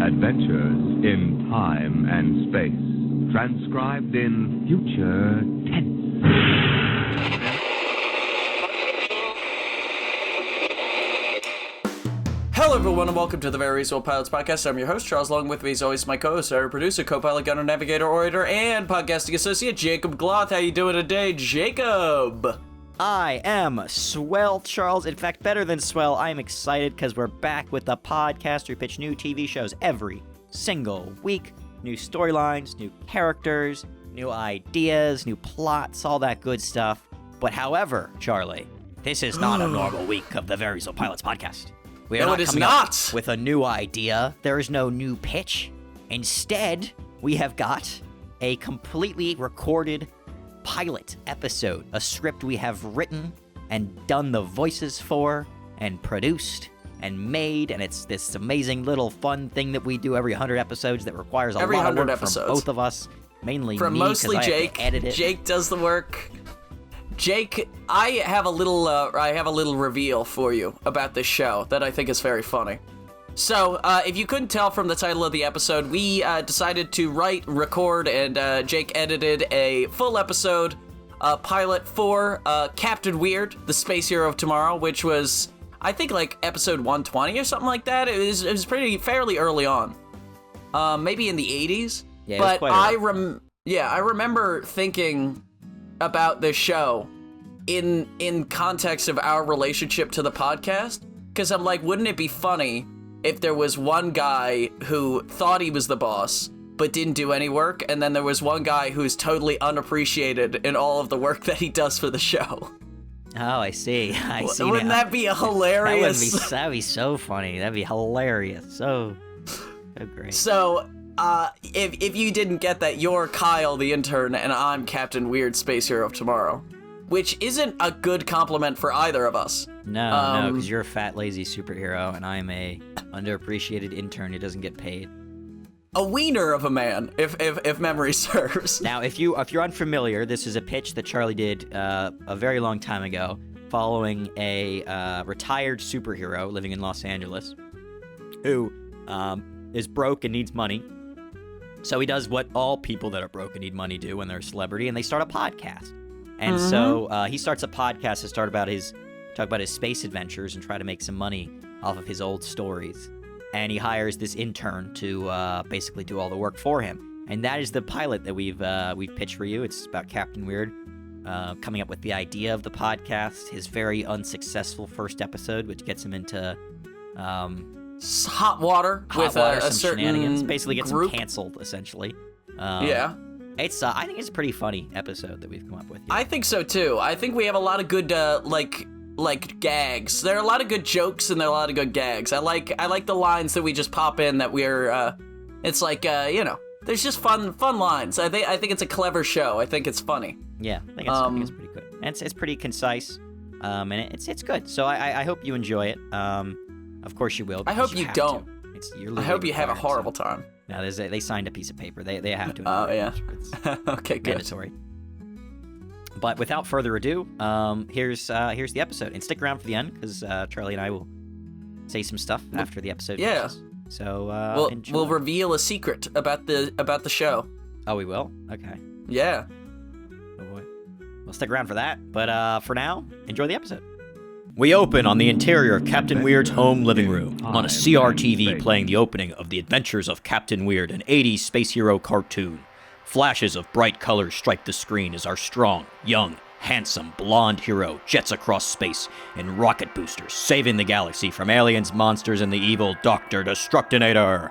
Adventures in Time and Space, transcribed in future tense. Hello everyone and welcome to the Very Reasonable Pilots podcast. I'm your host, Charles. Along with me is always my co-host, our producer, co-pilot, gunner, navigator, orator, and podcasting associate, Jacob Gloth. How you doing today, Jacob? I am swell, Charles. In fact, better than swell. I am excited because we're back with the podcast. We pitch new TV shows every single week. New storylines, new characters, new ideas, new plots, all that good stuff. But however, Charlie, this is not a normal week of the Very Reasonable Pilots podcast. We are No, not it is coming not. up with a new idea. There is no new pitch. Instead, we have got a completely recorded pilot episode, a script we have written and done the voices for and produced and made, and it's this amazing little fun thing that we do every 100 episodes that requires a lot of work from both of us, mainly From me, mostly 'cause I have Jake. to edit it. Jake does the work. Jake, I have a little reveal for you about this show that I think is very funny. So, if you couldn't tell from the title of the episode, we decided to write, record, and Jake edited a full episode pilot for Captain Weird, the Space Hero of Tomorrow, which was, I think, like episode 120 or something like that. It was fairly early on, maybe in the 80s. Yeah, it was but quite I remember thinking about this show in context of our relationship to the podcast, because I'm like, wouldn't it be funny if there was one guy who thought he was the boss but didn't do any work, and then there was one guy who's totally unappreciated in all of the work that he does for the show? Oh, I see. I see. Wouldn't now. that be a hilarious? That'd be so funny. That'd be hilarious. So great. So, if you didn't get that, you're Kyle the intern, and I'm Captain Weird, Space Hero of Tomorrow, which isn't a good compliment for either of us. No, because you're a fat, lazy superhero, and I'm a underappreciated intern who doesn't get paid. A wiener of a man, if memory serves. Now, if you're unfamiliar, this is a pitch that Charlie did a very long time ago, following a retired superhero living in Los Angeles, who is broke and needs money. So he does what all people that are broke and need money do when they're a celebrity, and they start a podcast. And so he starts a podcast to talk about his space adventures and try to make some money off of his old stories. And he hires this intern to basically do all the work for him. And that is the pilot that we've pitched for you. It's about Captain Weird coming up with the idea of the podcast, his very unsuccessful first episode, which gets him into Hot water with a some certain shenanigans. Basically gets group. him canceled, essentially. Yeah. It's I think it's a pretty funny episode that we've come up with. Yeah. I think so too. I think we have a lot of good like gags. There are a lot of good jokes and there are a lot of good gags. I like the lines that we just pop in that we're it's like there's just fun lines. I think it's a clever show. I think it's funny. Yeah, I think it's pretty good. And it's pretty concise. And it's good. So I hope you enjoy it. Of course you will. I hope you don't. I hope you have a horrible time. No, they signed a piece of paper. They have to. Oh yeah. It's Okay, good. mandatory. But without further ado, here's the episode, and stick around for the end because Charlie and I will say some stuff after the episode. Yeah. Finishes. So enjoy. We'll reveal a secret about the show. Oh, we will. Okay. Yeah. Oh boy. Well, stick around for that. But for now, enjoy the episode. We open on the interior of Captain Weird's home living room, on a CRTV playing the opening of The Adventures of Captain Weird, an 80s space hero cartoon. Flashes of bright colors strike the screen as our strong, young, handsome, blonde hero jets across space in rocket boosters, saving the galaxy from aliens, monsters, and the evil Dr. Destructinator.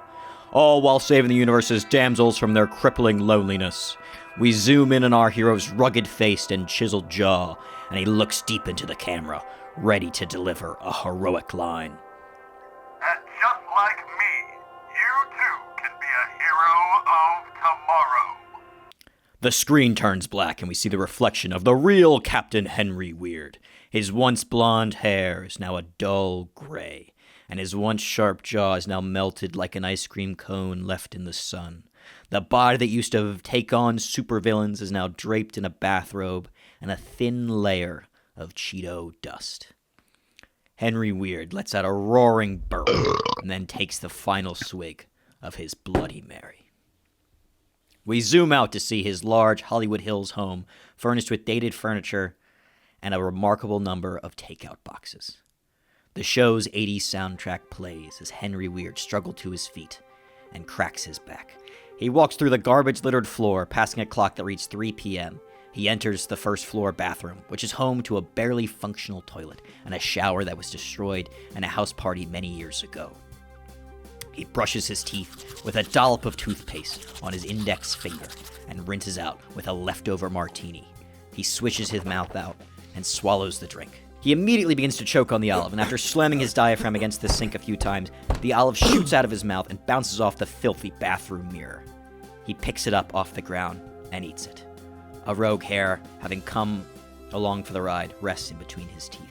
All while saving the universe's damsels from their crippling loneliness. We zoom in on our hero's rugged face and chiseled jaw, and he looks deep into the camera, ready to deliver a heroic line. And just like me, you too can be a hero of tomorrow. The screen turns black and we see the reflection of the real Captain Henry Weird. His once blonde hair is now a dull gray, and his once sharp jaw is now melted like an ice cream cone left in the sun. The body that used to take on supervillains is now draped in a bathrobe and a thin layer of Cheeto dust. Henry Weird lets out a roaring burp and then takes the final swig of his Bloody Mary. We zoom out to see his large Hollywood Hills home, furnished with dated furniture and a remarkable number of takeout boxes. The show's 80s soundtrack plays as Henry Weird struggles to his feet and cracks his back. He walks through the garbage-littered floor, passing a clock that reads 3 p.m. He enters the first-floor bathroom, which is home to a barely functional toilet and a shower that was destroyed in a house party many years ago. He brushes his teeth with a dollop of toothpaste on his index finger and rinses out with a leftover martini. He swishes his mouth out and swallows the drink. He immediately begins to choke on the olive, and after slamming his diaphragm against the sink a few times, the olive shoots out of his mouth and bounces off the filthy bathroom mirror. He picks it up off the ground and eats it. A rogue hair, having come along for the ride, rests in between his teeth.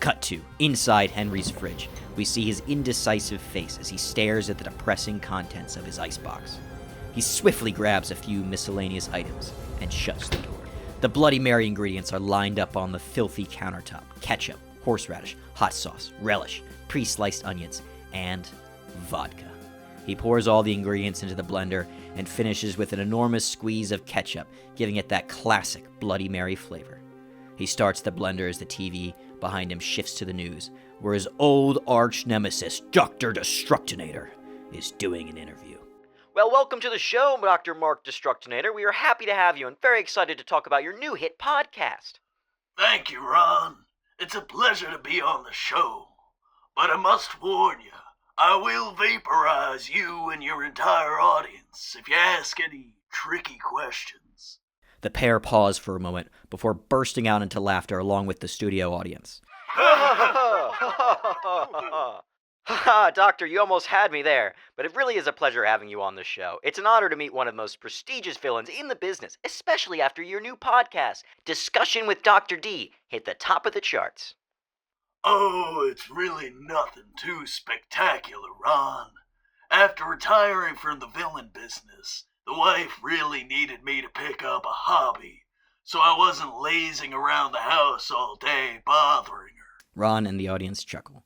Cut to, inside Henry's fridge, we see his indecisive face as he stares at the depressing contents of his icebox. He swiftly grabs a few miscellaneous items and shuts the door. The Bloody Mary ingredients are lined up on the filthy countertop. Ketchup, horseradish, hot sauce, relish, pre-sliced onions, and vodka. He pours all the ingredients into the blender and finishes with an enormous squeeze of ketchup, giving it that classic Bloody Mary flavor. He starts the blender as the TV behind him shifts to the news, where his old arch-nemesis, Dr. Destructinator, is doing an interview. Well, welcome to the show, Dr. Mark Destructinator. We are happy to have you and very excited to talk about your new hit podcast. Thank you, Ron. It's a pleasure to be on the show. But I must warn you, I will vaporize you and your entire audience if you ask any tricky questions. The pair pause for a moment before bursting out into laughter along with the studio audience. Doctor, you almost had me there, but it really is a pleasure having you on the show. It's an honor to meet one of the most prestigious villains in the business, especially after your new podcast, Discussion with Dr. D, hit the top of the charts. Oh, it's really nothing too spectacular, Ron. After retiring from the villain business, the wife really needed me to pick up a hobby, so I wasn't lazing around the house all day bothering her. Ron and the audience chuckle.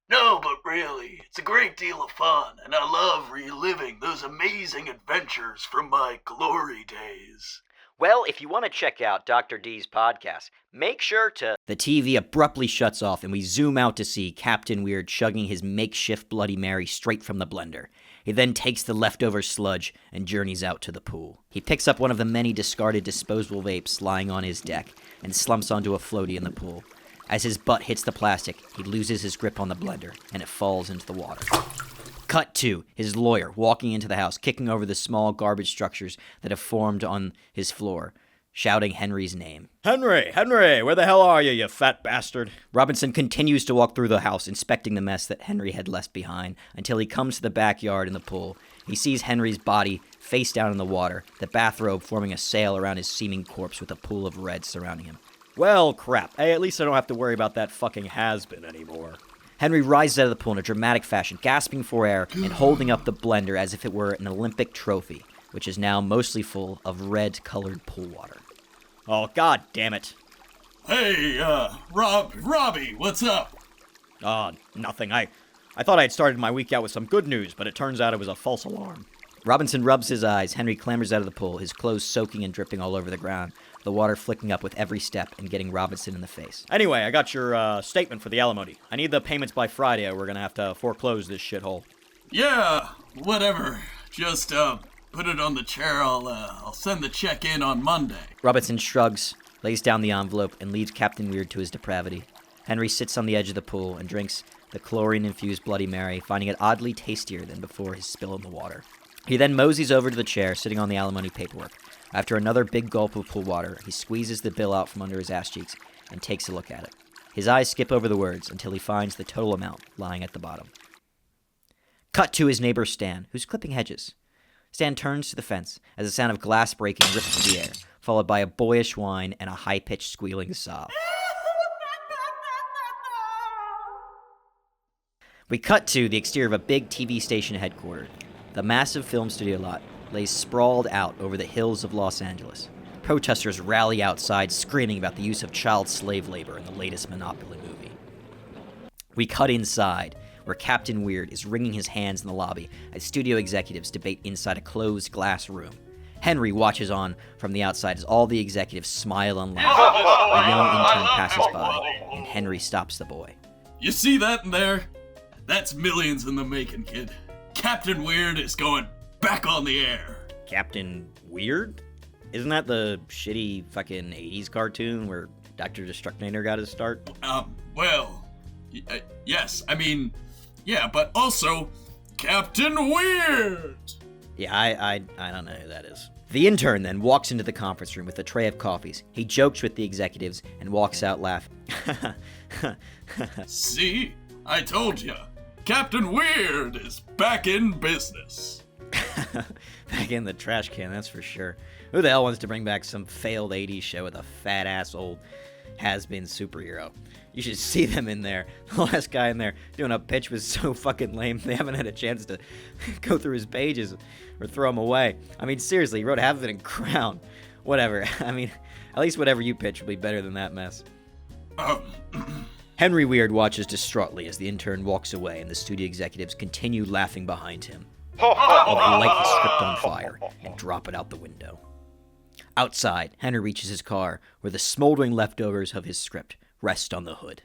No, but really, it's a great deal of fun, and I love reliving those amazing adventures from my glory days. Well, if you want to check out Dr. D's podcast, make sure to... The TV abruptly shuts off, and we zoom out to see Captain Weird chugging his makeshift Bloody Mary straight from the blender. He then takes the leftover sludge and journeys out to the pool. He picks up one of the many discarded disposable vapes lying on his deck and slumps onto a floaty in the pool. As his butt hits the plastic, he loses his grip on the blender, and it falls into the water. Cut to his lawyer walking into the house, kicking over the small garbage structures that have formed on his floor, shouting Henry's name. Henry, where the hell are you fat bastard? Robinson continues to walk through the house, inspecting the mess that Henry had left behind, until he comes to the backyard in the pool. He sees Henry's body face down in the water, the bathrobe forming a sail around his seeming corpse with a pool of red surrounding him. Well, crap. Hey, at least I don't have to worry about that fucking has-been anymore. Henry rises out of the pool in a dramatic fashion, gasping for air and holding up the blender as if it were an Olympic trophy, which is now mostly full of red-colored pool water. Oh, god damn it. Hey, Robbie, what's up? Oh, nothing. I thought I had started my week out with some good news, but it turns out it was a false alarm. Robinson rubs his eyes. Henry clambers out of the pool, his clothes soaking and dripping all over the ground, the water flicking up with every step and getting Robinson in the face. Anyway, I got your statement for the alimony. I need the payments by Friday or we're gonna have to foreclose this shithole. Yeah, whatever. Just, put it on the chair. I'll send the check in on Monday. Robinson shrugs, lays down the envelope, and leaves Captain Weird to his depravity. Henry sits on the edge of the pool and drinks the chlorine-infused Bloody Mary, finding it oddly tastier than before his spill in the water. He then moseys over to the chair, sitting on the alimony paperwork. After another big gulp of pool water, he squeezes the bill out from under his ass cheeks and takes a look at it. His eyes skip over the words until he finds the total amount lying at the bottom. Cut to his neighbor Stan, who's clipping hedges. Stan turns to the fence as the sound of glass breaking rips through the air, followed by a boyish whine and a high-pitched squealing sob. We cut to the exterior of a big TV station headquarters. The massive film studio lot lays sprawled out over the hills of Los Angeles. Protesters rally outside, screaming about the use of child slave labor in the latest Monopoly movie. We cut inside, where Captain Weird is wringing his hands in the lobby as studio executives debate inside a closed glass room. Henry watches on from the outside as all the executives smile and laugh. A young intern passes by, and Henry stops the boy. You see that in there? That's millions in the making, kid. Captain Weird is going back on the air. Captain Weird? Isn't that the shitty fucking 80s cartoon where Dr. Destructinator got his start? Yes, I mean, yeah, but also Captain Weird! Yeah, I don't know who that is. The intern then walks into the conference room with a tray of coffees. He jokes with the executives and walks out laughing. See? I told ya. Captain Weird is back in business. Back in the trash can, that's for sure. Who the hell wants to bring back some failed 80s show with a fat-ass old has-been superhero? You should see them in there. The last guy in there doing a pitch was so fucking lame, they haven't had a chance to go through his pages or throw them away. I mean, seriously, he wrote half of it in Crown. Whatever. I mean, at least whatever you pitch will be better than that mess. Henry Weird watches distraughtly as the intern walks away and the studio executives continue laughing behind him. While they light the script on fire and drop it out the window. Outside, Henry reaches his car, where the smoldering leftovers of his script rest on the hood.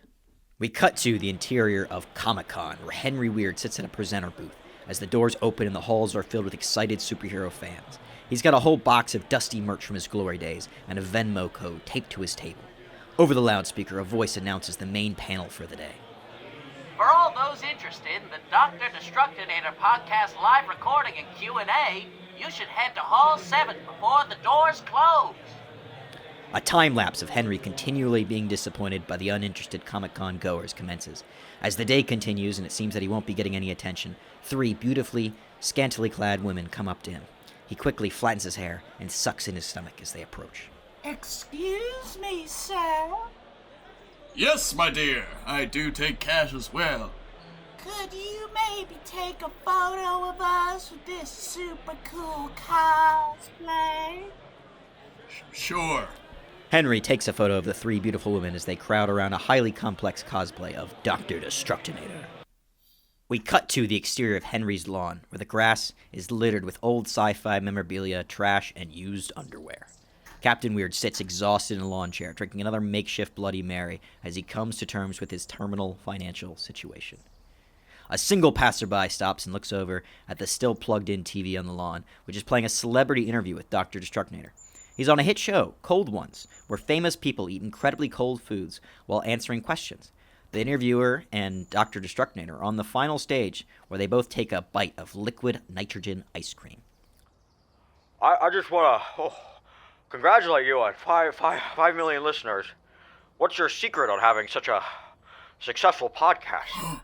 We cut to the interior of Comic-Con, where Henry Weird sits at a presenter booth, as the doors open and the halls are filled with excited superhero fans. He's got a whole box of dusty merch from his glory days, and a Venmo code taped to his table. Over the loudspeaker, a voice announces the main panel for the day. For all those interested in the Dr. Destructinator podcast live recording and Q&A, you should head to Hall 7 before the doors close. A time-lapse of Henry continually being disappointed by the uninterested Comic-Con goers commences. As the day continues and it seems that he won't be getting any attention, 3 beautifully, scantily clad women come up to him. He quickly flattens his hair and sucks in his stomach as they approach. Excuse me, sir. Yes, my dear, I do take cash as well. Could you maybe take a photo of us with this super cool cosplay? Sure. Henry takes a photo of the 3 beautiful women as they crowd around a highly complex cosplay of Dr. Destructinator. We cut to the exterior of Henry's lawn, where the grass is littered with old sci-fi memorabilia, trash, and used underwear. Captain Weird sits exhausted in a lawn chair, drinking another makeshift Bloody Mary as he comes to terms with his terminal financial situation. A single passerby stops and looks over at the still plugged-in TV on the lawn, which is playing a celebrity interview with Dr. Destructinator. He's on a hit show, Cold Ones, where famous people eat incredibly cold foods while answering questions. The interviewer and Dr. Destructinator are on the final stage, where they both take a bite of liquid nitrogen ice cream. I just want to congratulate you on 5 million listeners. What's your secret on having such a successful podcast?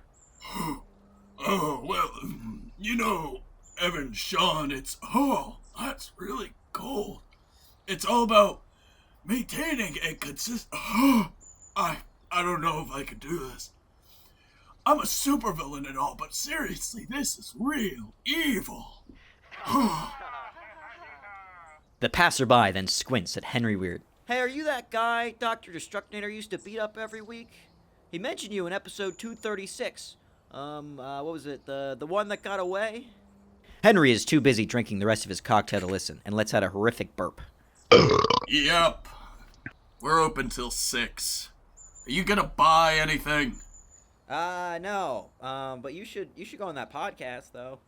Oh, well, Evan, Sean, that's really cold. It's all about maintaining a I don't know if I could do this. I'm a supervillain and all, but seriously, this is real evil. The passerby then squints at Henry Weird. Hey, are you that guy Dr. Destructinator used to beat up every week? He mentioned you in episode 236. What was it? The one that got away? Henry is too busy drinking the rest of his cocktail to listen and lets out a horrific burp. Yep. We're open till 6. Are you gonna buy anything? No. But you should go on that podcast, though.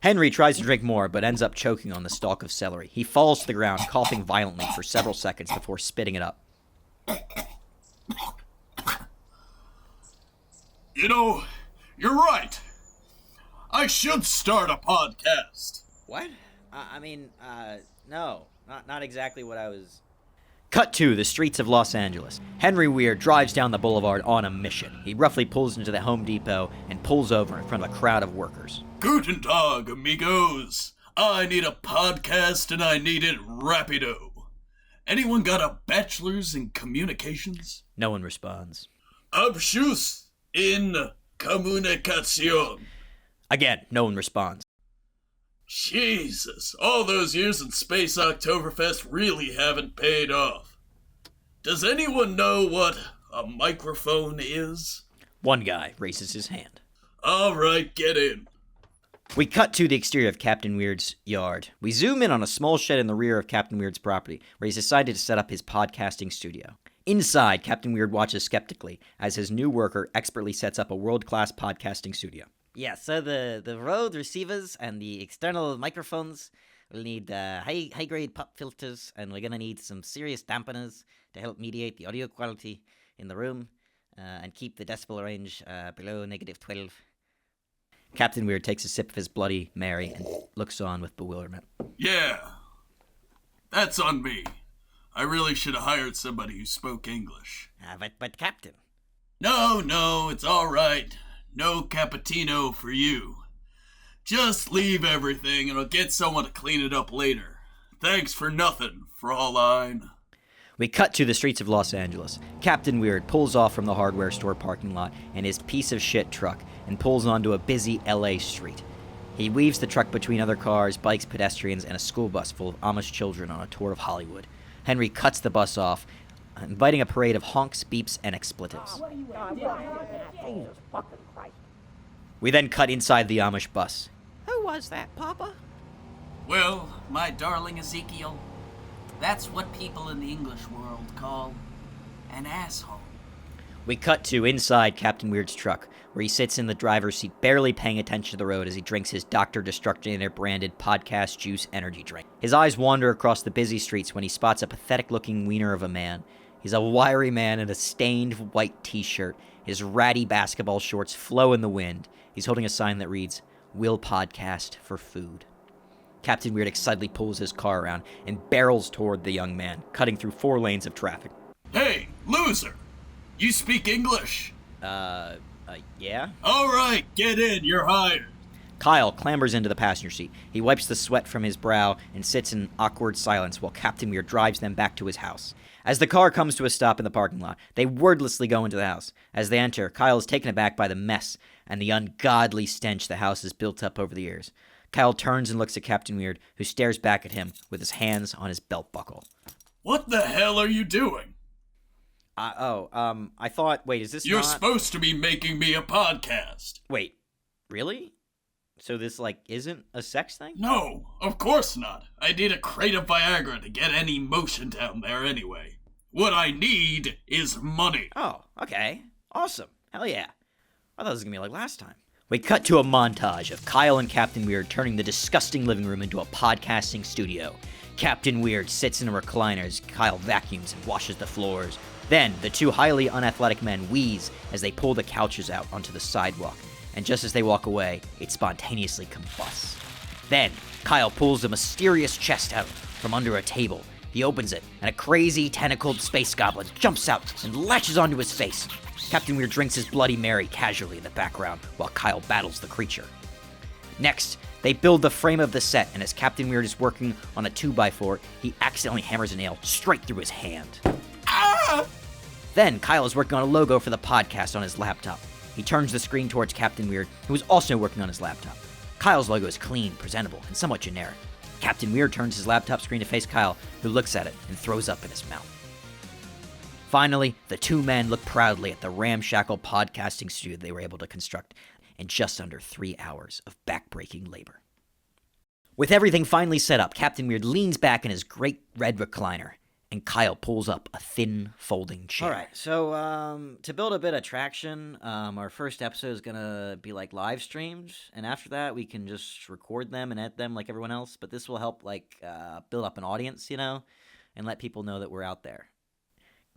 Henry tries to drink more, but ends up choking on the stalk of celery. He falls to the ground, coughing violently for several seconds before spitting it up. You're right. I should start a podcast. What? No. Not exactly what I was... Cut to the streets of Los Angeles. Henry Weird drives down the boulevard on a mission. He roughly pulls into the Home Depot and pulls over in front of a crowd of workers. Guten Tag, amigos. I need a podcast and I need it rapido. Anyone got a bachelor's in communications? No one responds. Abschluss in Kommunikation. Again, no one responds. Jesus, all those years in Space Oktoberfest really haven't paid off. Does anyone know what a microphone is? One guy raises his hand. All right, get in. We cut to the exterior of Captain Weird's yard. We zoom in on a small shed in the rear of Captain Weird's property, where he's decided to set up his podcasting studio. Inside, Captain Weird watches skeptically as his new worker expertly sets up a world-class podcasting studio. Yeah, so the Rode receivers and the external microphones will need high-grade pop filters, and we're going to need some serious dampeners to help mediate the audio quality in the room and keep the decibel range below -12. Captain Weird takes a sip of his Bloody Mary and looks on with bewilderment. Yeah, that's on me. I really should have hired somebody who spoke English. But Captain. No, it's all right. No cappuccino for you. Just leave everything and I'll get someone to clean it up later. Thanks for nothing, Fraulein. We cut to the streets of Los Angeles. Captain Weird pulls off from the hardware store parking lot in his piece of shit truck and pulls onto a busy LA street. He weaves the truck between other cars, bikes, pedestrians, and a school bus full of Amish children on a tour of Hollywood. Henry cuts the bus off, inviting a parade of honks, beeps, and expletives. We then cut inside the Amish bus. Who was that, Papa? Well, my darling Ezekiel, that's what people in the English world call an asshole. We cut to inside Captain Weird's truck, where he sits in the driver's seat, barely paying attention to the road as he drinks his Dr. Destructinator branded podcast juice energy drink. His eyes wander across the busy streets when he spots a pathetic-looking wiener of a man. He's a wiry man in a stained white t-shirt. His ratty basketball shorts flow in the wind. He's holding a sign that reads, "Will podcast for food." Captain Weird excitedly pulls his car around and barrels toward the young man, cutting through 4 lanes of traffic. Hey, loser! You speak English? Yeah? All right, get in, you're hired. Kyle clambers into the passenger seat. He wipes the sweat from his brow and sits in awkward silence while Captain Weird drives them back to his house. As the car comes to a stop in the parking lot, they wordlessly go into the house. As they enter, Kyle is taken aback by the mess and the ungodly stench the house has built up over the years. Kyle turns and looks at Captain Weird, who stares back at him with his hands on his belt buckle. What the hell are you doing? I thought, wait, is this You're not... supposed to be making me a podcast. Wait, really? So this, isn't a sex thing? No, of course not. I need a crate of Viagra to get any motion down there anyway. What I need is money. Oh, okay. Awesome. Hell yeah. I thought it was gonna be like last time. We cut to a montage of Kyle and Captain Weird turning the disgusting living room into a podcasting studio. Captain Weird sits in a recliner as Kyle vacuums and washes the floors. Then, the 2 highly unathletic men wheeze as they pull the couches out onto the sidewalk. And just as they walk away, it spontaneously combusts. Then, Kyle pulls a mysterious chest out from under a table. He opens it, and a crazy, tentacled space goblin jumps out and latches onto his face. Captain Weird drinks his Bloody Mary casually in the background while Kyle battles the creature. Next, they build the frame of the set, and as Captain Weird is working on a 2x4, he accidentally hammers a nail straight through his hand. Ah! Then, Kyle is working on a logo for the podcast on his laptop. He turns the screen towards Captain Weird, who is also working on his laptop. Kyle's logo is clean, presentable, and somewhat generic. Captain Weird turns his laptop screen to face Kyle, who looks at it and throws up in his mouth. Finally, the 2 men look proudly at the ramshackle podcasting studio they were able to construct in just under 3 hours of backbreaking labor. With everything finally set up, Captain Weird leans back in his great red recliner, and Kyle pulls up a thin, folding chair. All right, so to build a bit of traction, our first episode is going to be like live streams, and after that we can just record them and edit them like everyone else, but this will help build up an audience, and let people know that we're out there.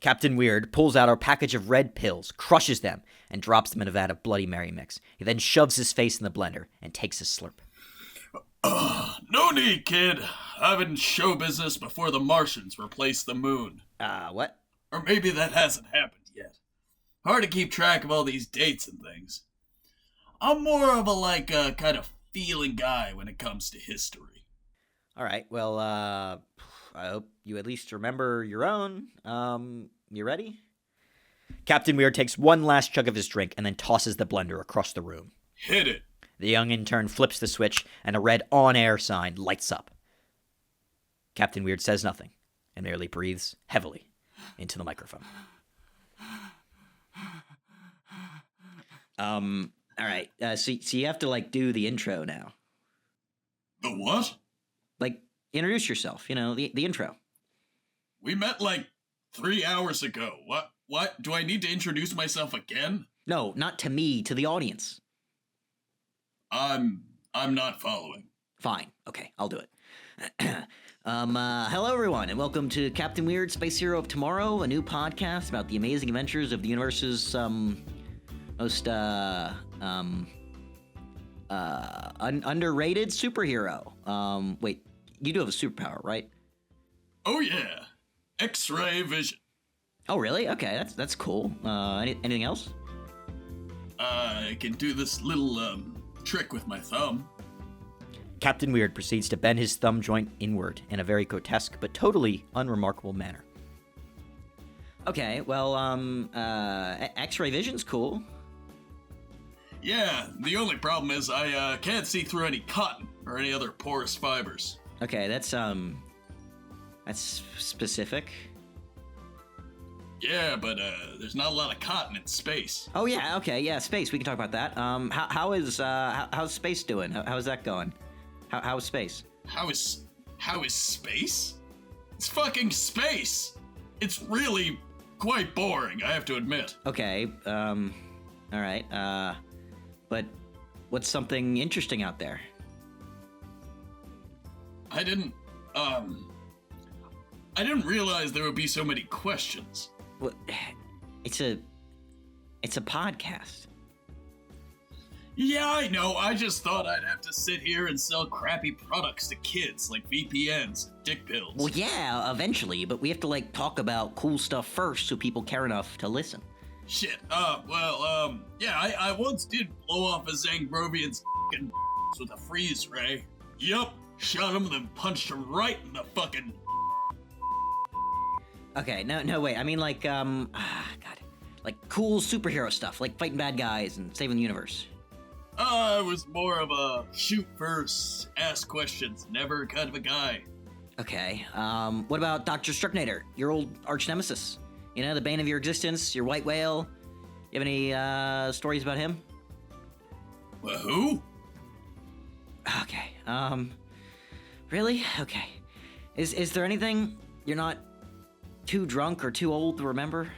Captain Weird pulls out a package of red pills, crushes them, and drops them in a vat of Bloody Mary mix. He then shoves his face in the blender and takes a slurp. No need, kid. I've been in show business before the Martians replaced the moon. What? Or maybe that hasn't happened yet. Hard to keep track of all these dates and things. I'm more of a kind of feeling guy when it comes to history. All right, well, I hope you at least remember your own. You ready? Captain Weird takes one last chug of his drink and then tosses the blender across the room. Hit it. The young intern flips the switch, and a red on-air sign lights up. Captain Weird says nothing, and merely breathes heavily into the microphone. All right. So you have to like do the intro now. The what? Like introduce yourself. You know, the intro. We met like 3 hours ago. What? Do I need to introduce myself again? No, not to me, to the audience. I'm not following. Fine. Okay, I'll do it. Hello everyone, and welcome to Captain Weird, Space Hero of Tomorrow, a new podcast about the amazing adventures of the universe's most underrated superhero. Wait, you do have a superpower, right? Oh yeah, X-ray vision. Oh really? Okay, that's cool. Anything else? I can do this little trick with my thumb. Captain Weird proceeds to bend his thumb joint inward in a very grotesque but totally unremarkable manner. Okay, well, X-ray vision's cool. Yeah, the only problem is I can't see through any cotton or any other porous fibers. Okay, that's specific. Yeah, but there's not a lot of cotton in space. Oh yeah, okay, yeah, space. We can talk about that. How's space doing? How's that going? How is space? How is space? It's fucking space. It's really quite boring, I have to admit. Okay, all right, but what's something interesting out there? I didn't realize there would be so many questions. Well, it's a podcast. Yeah, I know. I just thought I'd have to sit here and sell crappy products to kids, like VPNs and dick pills. Well, yeah, eventually, but we have to, like, talk about cool stuff first so people care enough to listen. Shit, yeah, I once did blow off a Zangrovian's fucking with a freeze ray. Yup, shot him, then punched him right in the fucking... Okay, no, wait, I mean, like, God, like, cool superhero stuff, like fighting bad guys and saving the universe. It was more of a shoot first, ask questions, never kind of a guy. Okay, what about Dr. Strucknader, your old arch nemesis? You know, the bane of your existence, your white whale? You have any, stories about him? Well, who? Okay, really? Okay. Is there anything you're not too drunk or too old to remember?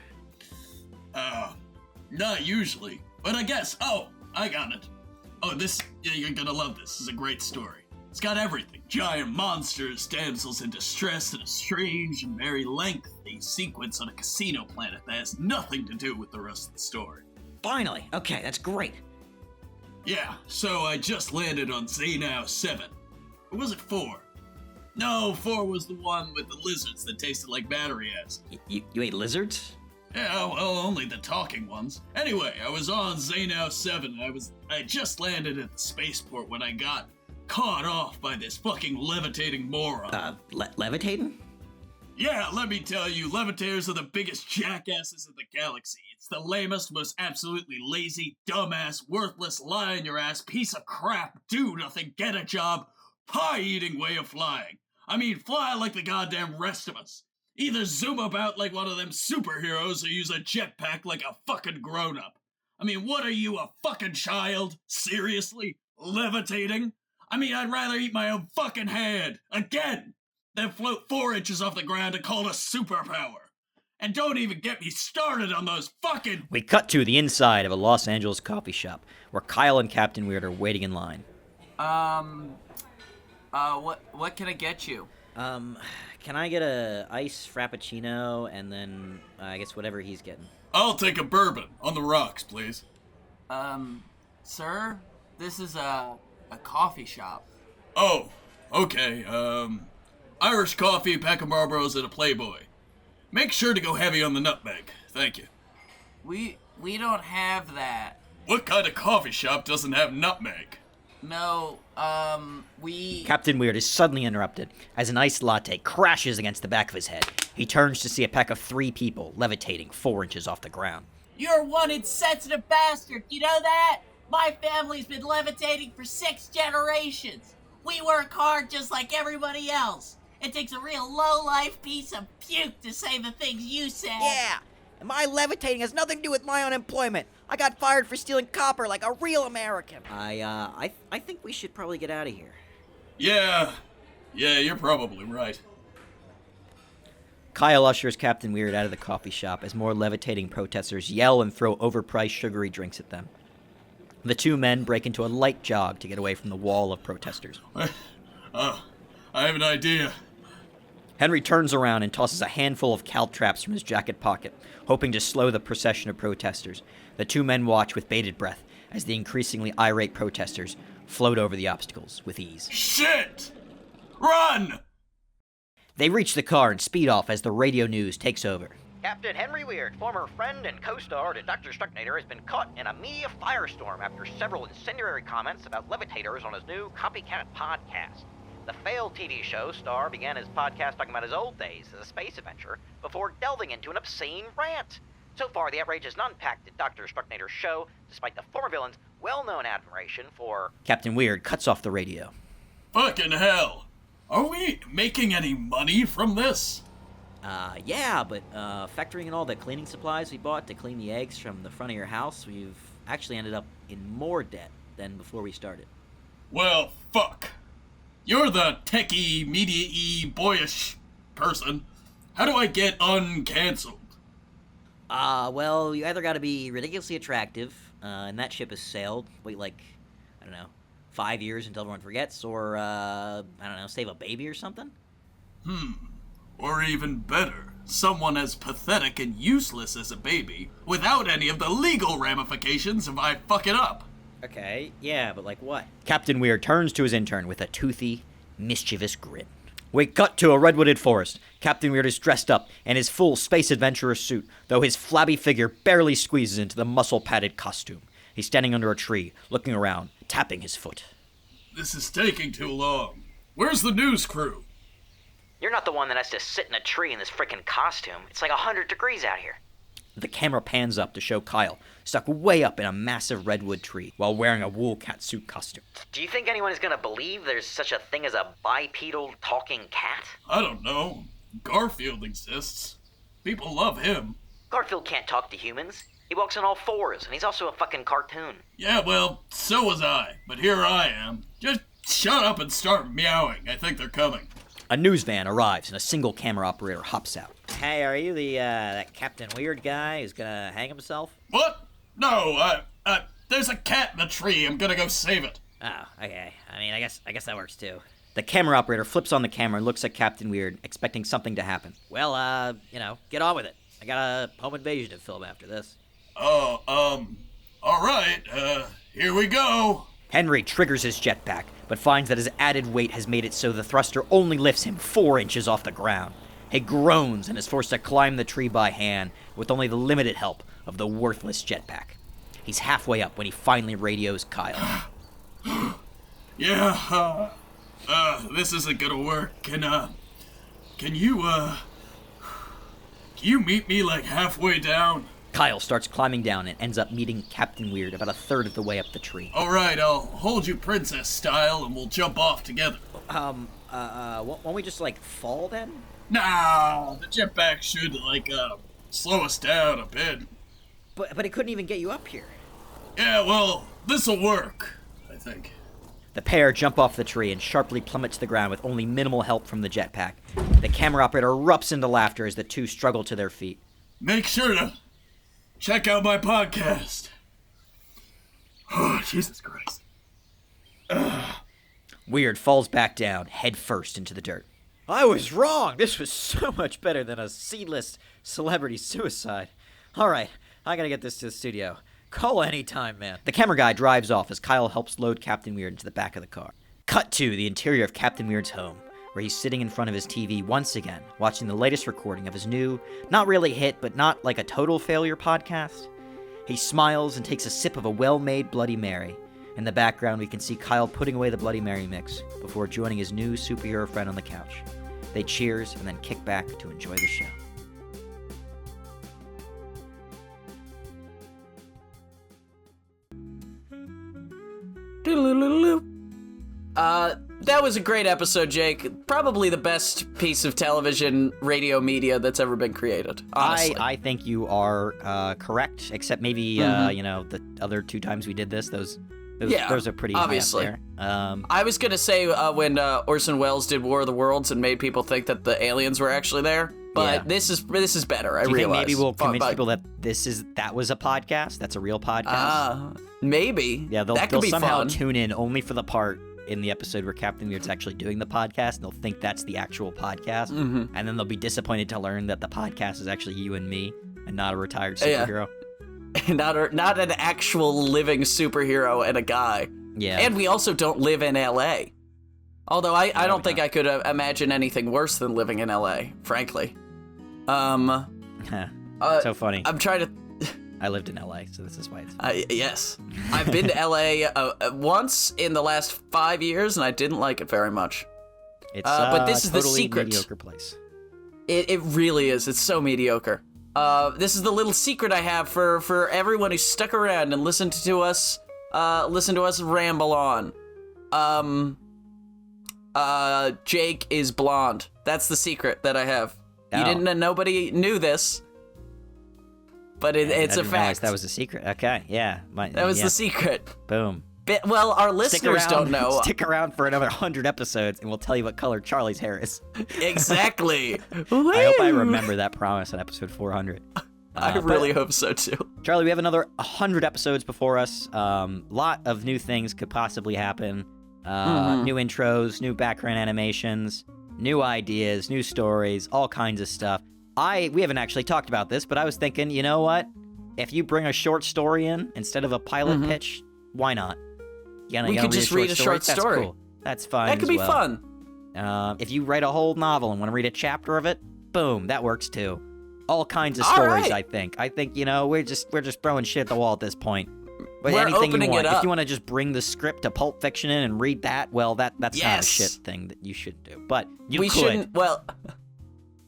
Not usually, but I guess, I got it. You're gonna love this. This is a great story. It's got everything. Giant monsters, damsels in distress, and a strange and very lengthy sequence on a casino planet that has nothing to do with the rest of the story. Finally! Okay, that's great. Yeah, so I just landed on Zanow 7. Or was it 4? No, 4 was the one with the lizards that tasted like battery acid. You ate lizards? Yeah, well, only the talking ones. Anyway, I was on Zanow 7. I just landed at the spaceport when I got caught off by this fucking levitating moron. Levitating? Yeah, let me tell you, levitators are the biggest jackasses in the galaxy. It's the lamest, most absolutely lazy, dumbass, worthless, lie-in-your-ass, piece of crap, do nothing, get a job, pie-eating way of flying. I mean, fly like the goddamn rest of us. Either zoom about like one of them superheroes or use a jetpack like a fucking grown-up. I mean, what are you, a fucking child? Seriously? Levitating? I mean, I'd rather eat my own fucking hand, again, than float 4 inches off the ground and call it a superpower. And don't even get me started on those fucking... We cut to the inside of a Los Angeles coffee shop, where Kyle and Captain Weird are waiting in line. What can I get you? Can I get a iced frappuccino and then, I guess whatever he's getting? I'll take a bourbon, on the rocks, please. Sir, this is a coffee shop. Oh, okay, Irish coffee, pack of Marlboros, and a Playboy. Make sure to go heavy on the nutmeg, thank you. We don't have that. What kind of coffee shop doesn't have nutmeg? No, we... Captain Weird is suddenly interrupted as an iced latte crashes against the back of his head. He turns to see a pack of 3 people levitating 4 inches off the ground. You're one insensitive bastard, you know that? My family's been levitating for 6 generations. We work hard just like everybody else. It takes a real low-life piece of puke to say the things you said. Yeah, And my levitating has nothing to do with my unemployment. I got fired for stealing copper like a real American. I think we should probably get out of here. Yeah, you're probably right. Kyle ushers Captain Weird out of the coffee shop as more levitating protesters yell and throw overpriced sugary drinks at them. The two men break into a light jog to get away from the wall of protesters. I have an idea. Henry turns around and tosses a handful of caltraps from his jacket pocket, hoping to slow the procession of protesters. The two men watch with bated breath as the increasingly irate protesters float over the obstacles with ease. Shit! Run! They reach the car and speed off as the radio news takes over. Captain Henry Weird, former friend and co-star to Dr. Strucknader, has been caught in a media firestorm after several incendiary comments about levitators on his new Copycat podcast. The failed TV show star began his podcast talking about his old days as a space adventurer before delving into an obscene rant. So far, the outrage has not impacted Dr. Strucknader's show, despite the former villain's well-known admiration for... Captain Weird cuts off the radio. Fucking hell! Are we making any money from this? Yeah, but factoring in all the cleaning supplies we bought to clean the eggs from the front of your house, we've actually ended up in more debt than before we started. Well, fuck. You're the techie, media-y, boyish person. How do I get uncancelled? Well, you either gotta be ridiculously attractive, and that ship has sailed, wait, like, I don't know, 5 years until everyone forgets, or, I don't know, save a baby or something? Or even better, someone as pathetic and useless as a baby, without any of the legal ramifications if I fuck it up. Okay, yeah, but like what? Captain Weird turns to his intern with a toothy, mischievous grin. We cut to a redwooded forest. Captain Weird is dressed up in his full space adventurer suit, though his flabby figure barely squeezes into the muscle-padded costume. He's standing under a tree, looking around, tapping his foot. This is taking too long. Where's the news crew? You're not the one that has to sit in a tree in this frickin' costume. It's like 100 degrees out here. The camera pans up to show Kyle, stuck way up in a massive redwood tree, while wearing a wool catsuit costume. Do you think anyone is gonna believe there's such a thing as a bipedal talking cat? I don't know. Garfield exists. People love him. Garfield can't talk to humans. He walks on all fours, and he's also a fucking cartoon. Yeah, well, so was I. But here I am. Just shut up and start meowing. I think they're coming. A news van arrives and a single camera operator hops out. Hey, are you the, that Captain Weird guy who's gonna hang himself? What? No, there's a cat in the tree. I'm gonna go save it. Oh, okay. I mean, I guess that works too. The camera operator flips on the camera and looks at Captain Weird, expecting something to happen. Well, get on with it. I got a home invasion to film after this. Oh, alright, here we go. Henry triggers his jetpack, but finds that his added weight has made it so the thruster only lifts him 4 inches off the ground. He groans and is forced to climb the tree by hand with only the limited help of the worthless jetpack. He's halfway up when he finally radios Kyle. Yeah, this isn't gonna work. Can you meet me like halfway down? Kyle starts climbing down and ends up meeting Captain Weird about a third of the way up the tree. Alright, I'll hold you princess style and we'll jump off together. Won't we just, fall then? Nah, the jetpack should, slow us down a bit. But it couldn't even get you up here. Yeah, well, this'll work, I think. The pair jump off the tree and sharply plummet to the ground with only minimal help from the jetpack. The camera operator erupts into laughter as the two struggle to their feet. Make sure to check out my podcast. Oh, Jesus Christ. Weird falls back down, head first into the dirt. I was wrong! This was so much better than a C-list celebrity suicide. Alright, I gotta get this to the studio. Call anytime, man. The camera guy drives off as Kyle helps load Captain Weird into the back of the car. Cut to the interior of Captain Weird's home, where he's sitting in front of his TV once again, watching the latest recording of his new, not really hit, but not like a total failure podcast. He smiles and takes a sip of a well-made Bloody Mary. In the background, we can see Kyle putting away the Bloody Mary mix before joining his new superhero friend on the couch. They cheers and then kick back to enjoy the show. That was a great episode, Jake. Probably the best piece of television, radio media that's ever been created, honestly. I think you are correct, except maybe, you know, the other 2 times we did this, those are pretty obviously. high up there. I was going to say when Orson Welles did War of the Worlds and made people think that the aliens were actually there, but this is better, I Do you realize. think maybe we'll convince people that that was a podcast? That's a real podcast? Maybe. Yeah, that could they'll be somehow fun. tune in only for the part in the episode where Captain Weird's actually doing the podcast, and they'll think that's the actual podcast, and then they'll be disappointed to learn that the podcast is actually you and me, and not a retired superhero. Not an actual living superhero and a guy. Yeah. And we also don't live in LA. Although I don't think I could imagine anything worse than living in LA, frankly. So funny. I'm trying to... I lived in LA, so this is why it's... Yes. I've been to LA once in the last 5 years, and I didn't like it very much. It's but this is the totally secret. mediocre place. It really is. It's so mediocre. This is the little secret I have for everyone who stuck around and listened to us ramble on. Jake is blonde. That's the secret that I have. Nobody knew this, but it's a fact. That was a secret. Okay, yeah. That was the secret. Boom. Well, our listeners don't know. Stick around for another 100 episodes, and we'll tell you what color Charlie's hair is. Exactly. I hope I remember that promise on episode 400. I really hope so, too. Charlie, we have another 100 episodes before us. Lot of new things could possibly happen. New intros, new background animations, new ideas, new stories, all kinds of stuff. We haven't actually talked about this, but I was thinking, you know what? If you bring a short story in instead of a pilot pitch, why not? We could just read a short story. That's cool. That's fine. That could be fun. If you write a whole novel and want to read a chapter of it, boom, that works too. All kinds of stories, I think. I think, you know, we're just throwing shit at the wall at this point. But we're anything opening you want. it up. If you want to just bring the script to Pulp Fiction in and read that, well, that's kind of a shit thing that you shouldn't do. But we shouldn't. Well,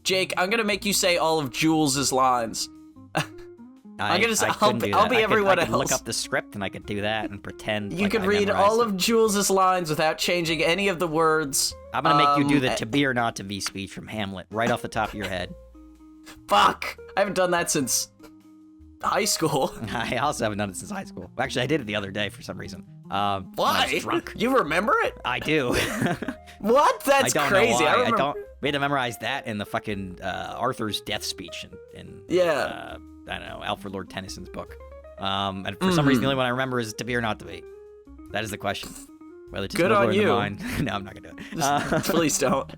Jake, I'm gonna make you say all of Jules's lines. I'll be everyone else. I could look up the script and I could do that and pretend. You could read all of Jules's lines without changing any of the words. I'm gonna make you do the to be or not to be speech from Hamlet right off the top of your head. Fuck! I haven't done that since high school. I also haven't done it since high school. Actually, I did it the other day for some reason. Why? I was drunk. You remember it? I do. What? That's crazy. I don't. We had to memorize that in the fucking Arthur's death speech in I don't know, Alfred Lord Tennyson's book. And for some reason, the only one I remember is to be or not to be. That is the question. Whether to Good on you. No, I'm not gonna do it. Please don't.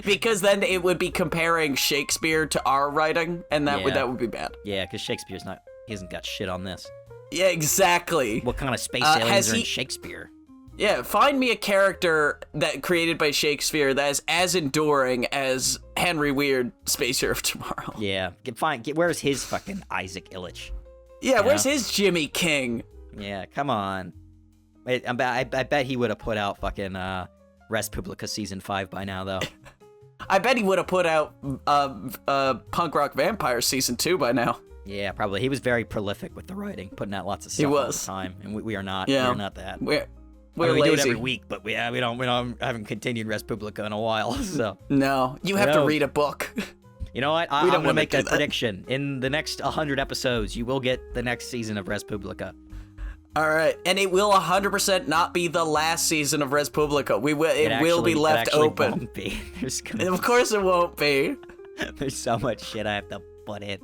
Because then it would be comparing Shakespeare to our writing, and that would be bad. Yeah, because Shakespeare's he hasn't got shit on this. Yeah, exactly. What kind of space aliens are in Shakespeare? Yeah, find me a character that created by Shakespeare that is as enduring as Henry Weird, Space Hero of Tomorrow. Yeah, where's his fucking Isaac Illich? Yeah, where's his Jimmy King? Yeah, come on. I bet he would have put out fucking Res Publica Season 5 by now, though. I bet he would have put out Punk Rock Vampire Season 2 by now. Yeah, probably. He was very prolific with the writing, putting out lots of stuff all the time, and we are not. Yeah. We are not that. We're lazy. We do it every week, but we haven't continued Res Publica in a while. So no, you have to read a book. You know what? I'm gonna make a prediction. In the next 100 episodes, you will get the next season of Res Publica. All right, and it will 100% not be the last season of Res Publica. It will be left open. Won't be. Of course, it won't be. There's so much shit I have to put in.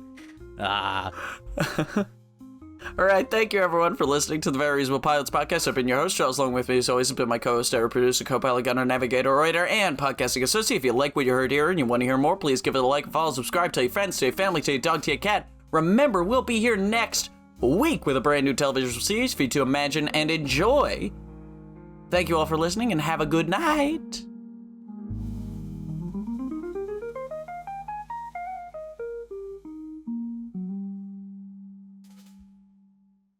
All right, thank you everyone for listening to the Very Reasonable Pilots podcast. I've been your host, Charles. Along with me, as always, has been my co-host, editor, producer, co-pilot, gunner, navigator, writer, and podcasting associate. If you like what you heard here and you want to hear more, please give it a like, follow, subscribe, tell your friends, tell your family, tell your dog, tell your cat. Remember, we'll be here next week with a brand new television series for you to imagine and enjoy. Thank you all for listening, and have a good night.